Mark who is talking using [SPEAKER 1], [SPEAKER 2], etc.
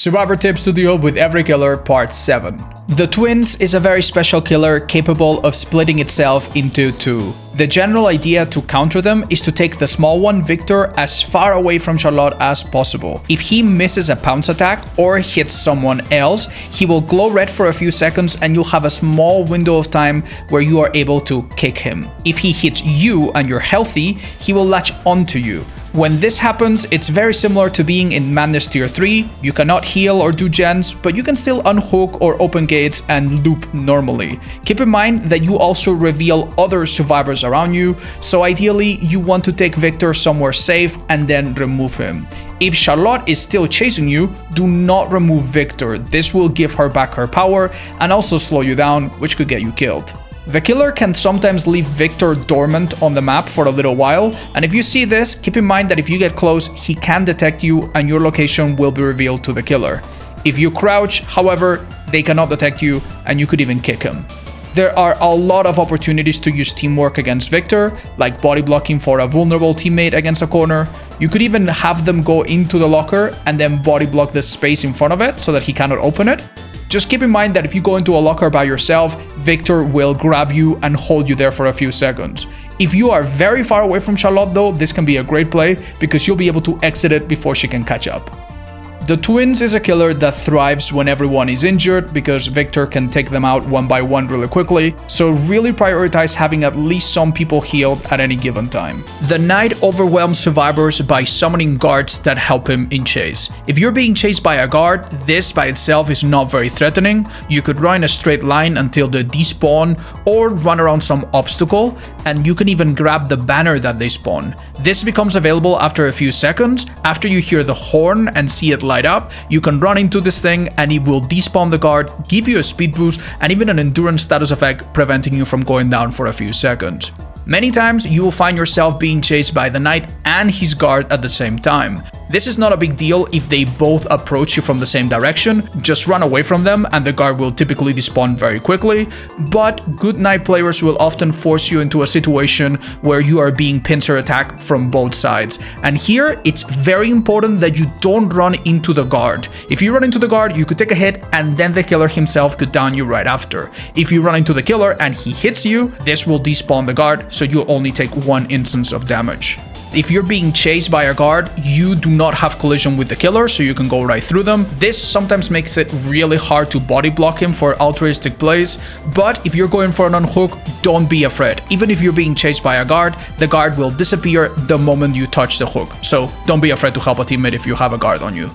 [SPEAKER 1] Survivor tips to deal with every killer, part 7. The Twins is a very special killer capable of splitting itself into two. The general idea to counter them is to take the small one, Victor, as far away from Charlotte as possible. If he misses a pounce attack or hits someone else, he will glow red for a few seconds and you'll have a small window of time where you are able to kick him. If he hits you and you're healthy, he will latch onto you. When this happens, it's very similar to being in Madness Tier 3. You cannot heal or do gens, but you can still unhook or open gates and loop normally. Keep in mind that you also reveal other survivors around you, so ideally you want to take Victor somewhere safe and then remove him. If Charlotte is still chasing you, do not remove Victor. This will give her back her power and also slow you down, which could get you killed. The killer can sometimes leave Victor dormant on the map for a little while, and if you see this, keep in mind that if you get close, he can detect you and your location will be revealed to the killer. If you crouch, however, they cannot detect you and you could even kick him. There are a lot of opportunities to use teamwork against Victor, like body blocking for a vulnerable teammate against a corner. You could even have them go into the locker and then body block the space in front of it so that he cannot open it. Just keep in mind that if you go into a locker by yourself, Victor will grab you and hold you there for a few seconds. If you are very far away from Charlotte though, this can be a great play because you'll be able to exit it before she can catch up. The Twins is a killer that thrives when everyone is injured because Victor can take them out one by one really quickly, so really prioritize having at least some people healed at any given time. The Knight overwhelms survivors by summoning guards that help him in chase. If you're being chased by a guard, this by itself is not very threatening. You could run in a straight line until they despawn or run around some obstacle, and you can even grab the banner that they spawn. This becomes available after a few seconds. After you hear the horn and see it light up, you can run into this thing and it will despawn the guard, give you a speed boost and even an endurance status effect, preventing you from going down for a few seconds. Many times you will find yourself being chased by the Knight and his guard at the same time. This is not a big deal if they both approach you from the same direction, just run away from them and the guard will typically despawn very quickly, but good Knight players will often force you into a situation where you are being pincer attacked from both sides. And here, it's very important that you don't run into the guard. If you run into the guard, you could take a hit and then the killer himself could down you right after. If you run into the killer and he hits you, this will despawn the guard, so you'll only take one instance of damage. If you're being chased by a guard, you do not have collision with the killer, so you can go right through them. This sometimes makes it really hard to body block him for altruistic plays, but if you're going for an unhook, don't be afraid. Even if you're being chased by a guard, the guard will disappear the moment you touch the hook, so don't be afraid to help a teammate if you have a guard on you.